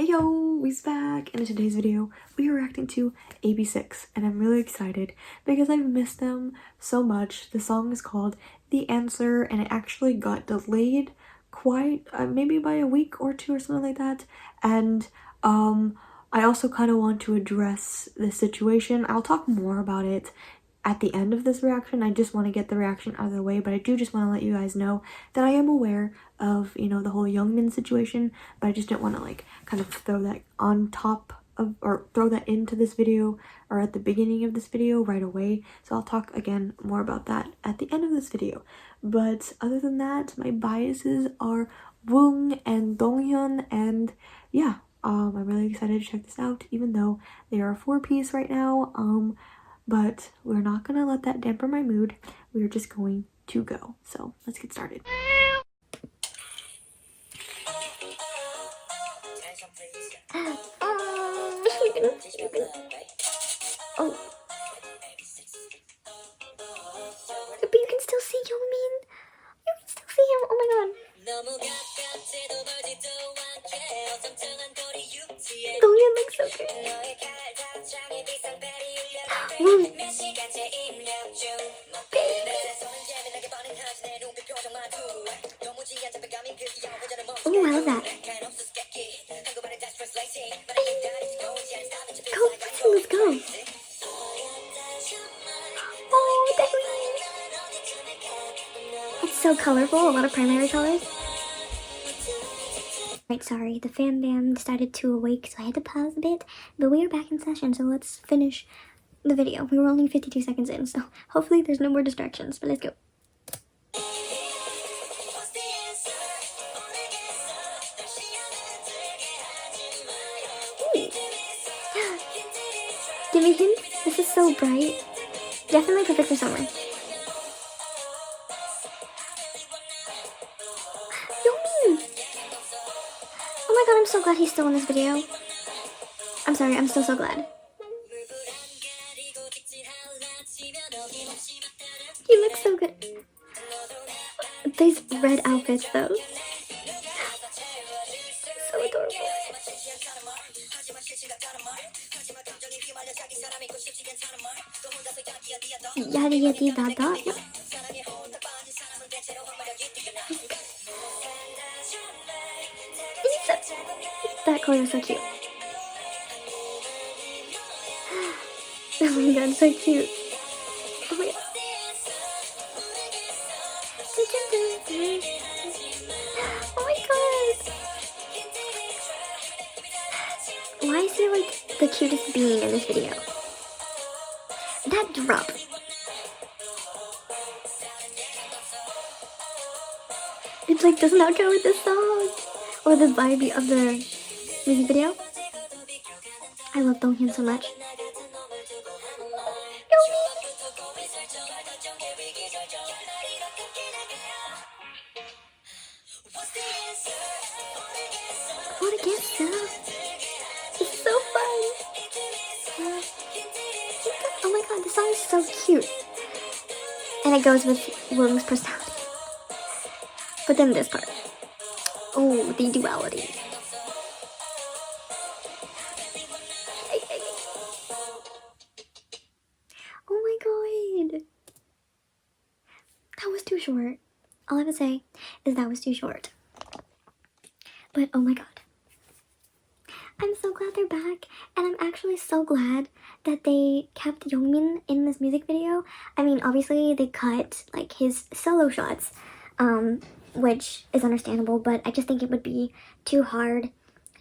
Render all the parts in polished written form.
Hey yo, we's back, and in today's video we are reacting to AB6, and I'm really excited because I've missed them so much. The song is called The Answer, and it actually got delayed quite maybe by a week or two or something like that. And I also kind of want to address the situation. I'll talk more about it at the end of this reaction. I just want to get the reaction out of the way, but I do just want to let you guys know that I am aware of, you know, the whole Youngmin situation, but I just didn't want to like kind of throw that on top of, or throw that into this video or at the beginning of this video right away. So I'll talk again more about that at the end of this video. But other than that, my biases are Woong and Donghyun, and yeah, I'm really excited to check this out, even though they are a 4-piece right now. But we're not gonna let that dampen my mood. We're just going to go. So let's get started. Oh. But you can still see Youngmin. You can still see him. Oh my god. Donghyun looks so good. Oh, I love that. Go, let's go. Oh, it's so colorful, a lot of primary colors. Right, sorry, the fan bam decided to awake, so I had to pause a bit, but we are back in session, so let's finish the video. We were only 52 seconds in, so hopefully there's no more distractions, but let's go. Give me hints. This is so bright. Definitely perfect for summer. Youngmin! Oh my god, I'm so glad he's still in this video. I'm sorry, I'm still so glad. He looks so good. These red outfits though. So adorable. Yada yada da da. That color is so cute. Oh my god, so cute. Oh my god. Oh my god. Why is he like the cutest being in this video? That drop. It like does not go with the song or the vibe of the music video. I love Donghyun so much. What a gift, huh? It's so fun. Oh my god, the song is so cute. And it goes with Woong's personality. But then this part. Oh, the duality. Oh my god. That was too short. All I have to say is that was too short. But oh my god. I'm so glad they're back, and I'm actually so glad that they kept Youngmin in this music video. I mean, obviously they cut like his solo shots, which is understandable, but I just think it would be too hard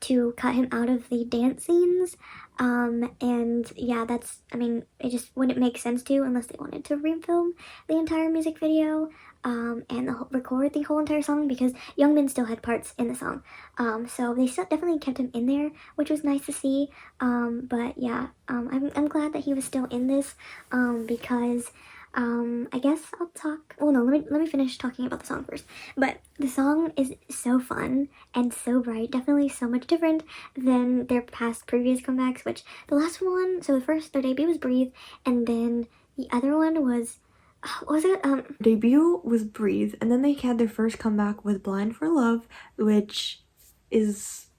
to cut him out of the dance scenes. And yeah, that's, I mean, it just wouldn't make sense to unless they wanted to refilm the entire music video, and record the whole entire song, because Youngmin still had parts in the song. So they still definitely kept him in there, which was nice to see. But yeah, I'm glad that he was still in this, because I guess I'll talk, well no, let me finish talking about the song first. But the song is so fun and so bright, definitely so much different than their previous comebacks, which the last one, so their debut was Breathe, and then the other one was, what was it? Debut was Breathe, and then they had their first comeback with Blind for Love, which is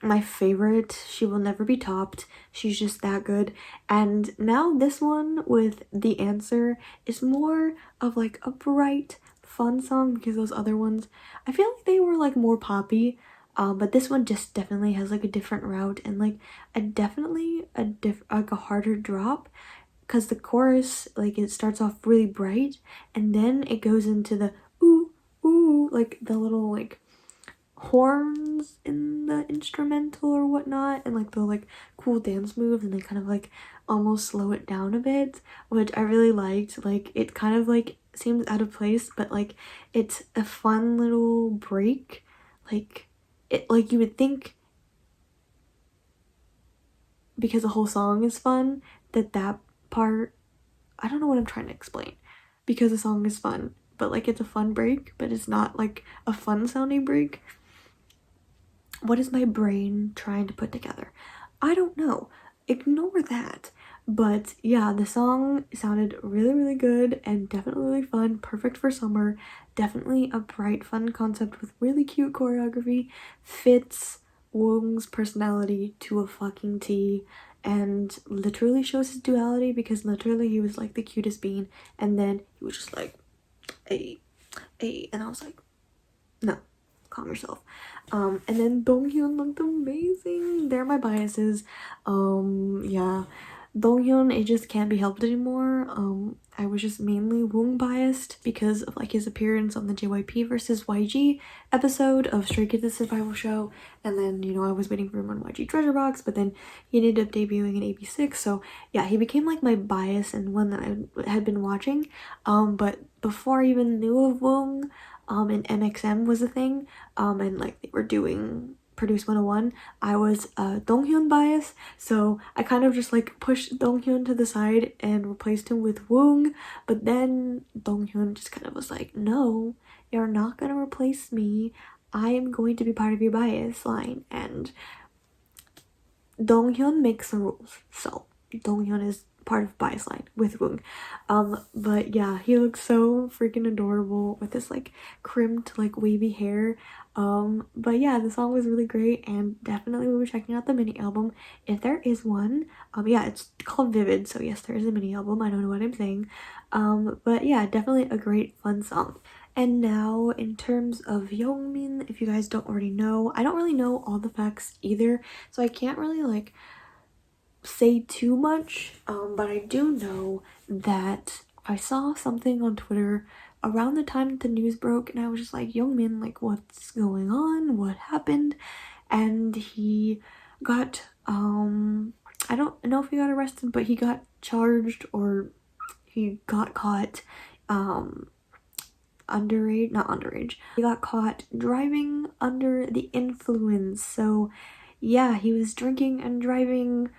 my favorite. She will never be topped. She's just that good. And now this one with The Answer is more of like a bright, fun song, because those other ones, I feel like they were like more poppy. But this one just definitely has like a different route and like like a harder drop, because the chorus, like, it starts off really bright and then it goes into the ooh ooh, like the little like horns in the instrumental or whatnot, and like the like cool dance moves, and they kind of like almost slow it down a bit, which I really liked. Like, it kind of like seems out of place, but like it's a fun little break. Like, it, like, you would think, because the whole song is fun, that part, I don't know what I'm trying to explain, because the song is fun, but like it's a fun break, but it's not like a fun sounding break. What is my brain trying to put together? I don't know. Ignore that. But yeah, the song sounded really, really good and definitely really fun. Perfect for summer. Definitely a bright, fun concept with really cute choreography. Fits Woong's personality to a fucking T, and literally shows his duality, because literally he was like the cutest bean, and then he was just like, hey, and I was like, no, calm yourself. And then Donghyun looked amazing. They're my biases. Yeah, Donghyun, it just can't be helped anymore. I was just mainly Woong biased because of like his appearance on the JYP versus YG episode of Stray Kids Survival Show, and then, you know, I was waiting for him on YG Treasure Box, but then he ended up debuting in AB6, so yeah, he became like my bias and one that I had been watching. But before I even knew of Woong, and MXM was a thing, and like they were doing Produce 101, I was Donghyun bias, so I kind of just like pushed Donghyun to the side and replaced him with Woong, but then Donghyun just kind of was like, no, you're not gonna replace me, I am going to be part of your bias line, and Donghyun makes the rules, so Donghyun is part of bias line with Woong. But yeah, he looks so freaking adorable with this like crimped like wavy hair. But yeah, the song was really great, and definitely we'll be checking out the mini album if there is one. Yeah, it's called Vivid, so yes, there is a mini album. I don't know what I'm saying. But yeah, definitely a great fun song. And now, in terms of Youngmin, if you guys don't already know, I don't really know all the facts either, so I can't really like say too much, but I do know that I saw something on Twitter around the time that the news broke, and I was just like, Youngmin, like, what's going on? What happened? And he got, I don't know if he got arrested, but he got charged, or he got caught, underage, not underage, he got caught driving under the influence. So yeah, he was drinking and driving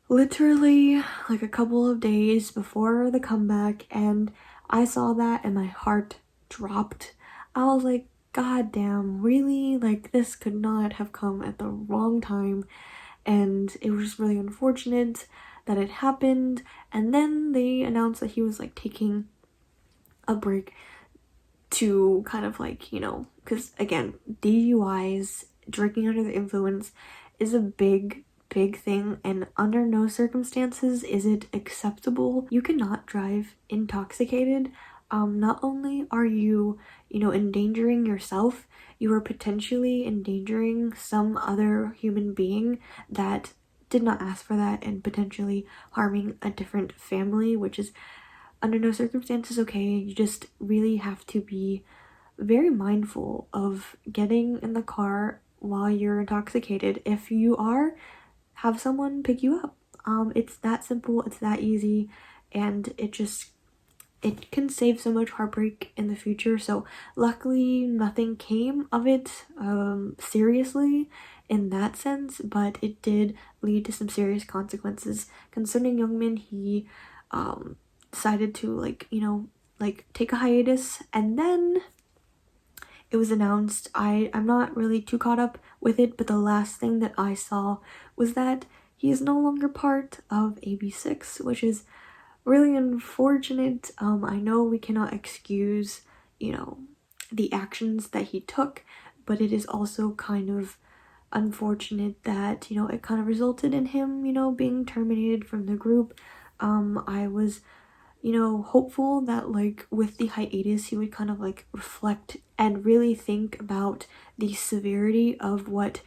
literally like a couple of days before the comeback, and I saw that and my heart dropped. I was like, god damn, really? Like, this could not have come at the wrong time, and it was just really unfortunate that it happened. And then they announced that he was like taking a break to kind of like, you know, because again, DUIs, drinking under the influence, is a big thing, and under no circumstances is it acceptable. You cannot drive intoxicated. Not only are you, you know, endangering yourself, you are potentially endangering some other human being that did not ask for that, and potentially harming a different family, which is under no circumstances okay. You just really have to be very mindful of getting in the car while you're intoxicated. If you are, have someone pick you up. It's that simple, it's that easy, and it can save so much heartbreak in the future. So luckily nothing came of it seriously in that sense, but it did lead to some serious consequences. Concerning Youngmin, he decided to, like, you know, like take a hiatus, and then it was announced, I'm not really too caught up with it, but the last thing that I saw was that he is no longer part of AB6, which is really unfortunate. I know we cannot excuse, you know, the actions that he took, but it is also kind of unfortunate that, you know, it kind of resulted in him, you know, being terminated from the group. I was, you know, hopeful that like with the hiatus he would kind of like reflect and really think about the severity of what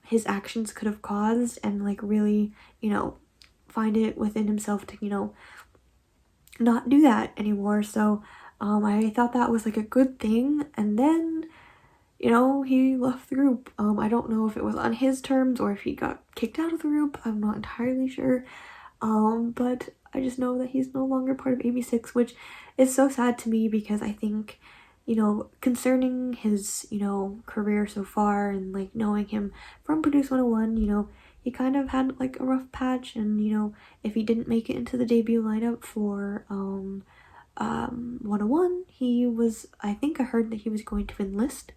his actions could have caused, and like really, you know, find it within himself to, you know, not do that anymore. So I thought that was like a good thing, and then, you know, he left the group. I don't know if it was on his terms or if he got kicked out of the group. I'm not entirely sure. But I just know that he's no longer part of AB6, which is so sad to me because I think, you know, concerning his, you know, career so far and like knowing him from Produce 101, you know, he kind of had like a rough patch, and, you know, if he didn't make it into the debut lineup for 101, he was, I think I heard that he was going to enlist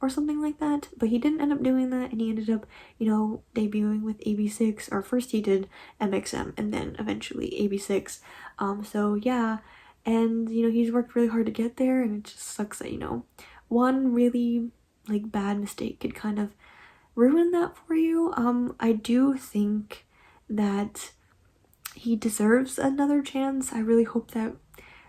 or something like that, but he didn't end up doing that, and he ended up, you know, debuting with AB6, or first he did MXM and then eventually AB6. So yeah, and, you know, he's worked really hard to get there, and it just sucks that, you know, one really like bad mistake could kind of ruin that for you. I do think that he deserves another chance. I really hope that,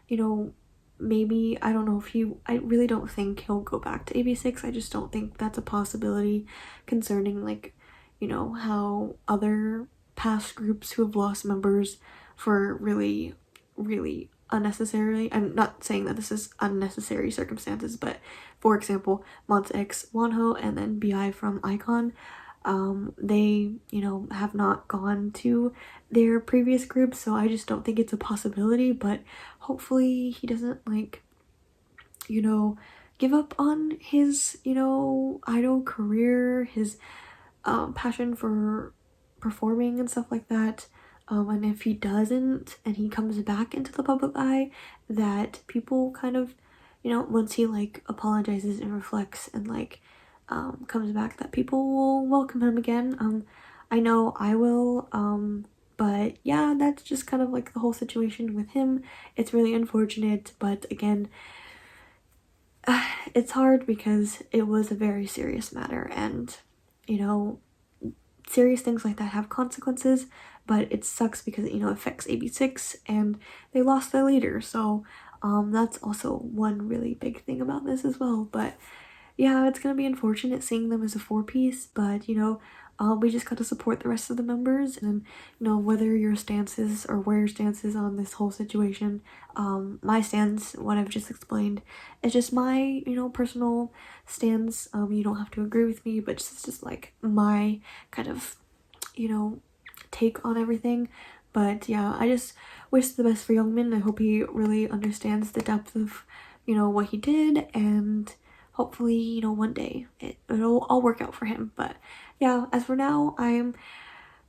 you know, maybe, I don't know if I really don't think he'll go back to AB6. I just don't think that's a possibility concerning, like, you know, how other past groups who have lost members for really, really unnecessarily, I'm not saying that this is unnecessary circumstances, but for example, Monsta X, Wonho, and then BI from iKON, they, you know, have not gone to their previous group, so I just don't think it's a possibility. But hopefully he doesn't, like, you know, give up on his, you know, idol career, his passion for performing and stuff like that. And if he doesn't and he comes back into the public eye, that people kind of, you know, once he like apologizes and reflects and like comes back, that people will welcome him again. I know I will. But yeah, that's just kind of like the whole situation with him. It's really unfortunate, but again, it's hard because it was a very serious matter, and, you know, serious things like that have consequences, but it sucks because, you know, it affects AB6 and they lost their leader. So that's also one really big thing about this as well. But yeah, it's gonna be unfortunate seeing them as a four-piece, but, you know, we just gotta support the rest of the members, and, you know, whether your stance is or where your stance is on this whole situation, my stance, what I've just explained, is just my, you know, personal stance. You don't have to agree with me, but it's just like my kind of, you know, take on everything. But yeah, I just wish the best for Youngmin. I hope he really understands the depth of, you know, what he did, and hopefully, you know, one day it'll all work out for him. But yeah, as for now, I'm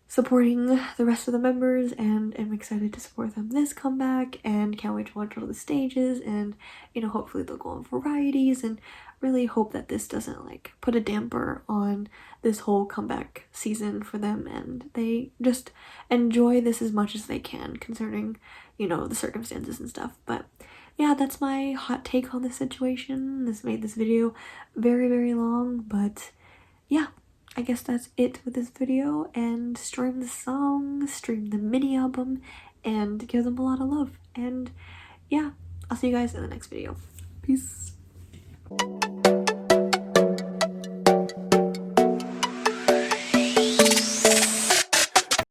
supporting the rest of the members and am excited to support them this comeback, and can't wait to watch all the stages, and, you know, hopefully they'll go on varieties, and really hope that this doesn't like put a damper on this whole comeback season for them, and they just enjoy this as much as they can concerning, you know, the circumstances and stuff. But yeah, that's my hot take on this situation. This made this video very, very long, but yeah, I guess that's it with this video. And stream the song, stream the mini album, and give them a lot of love. And yeah, I'll see you guys in the next video. Peace.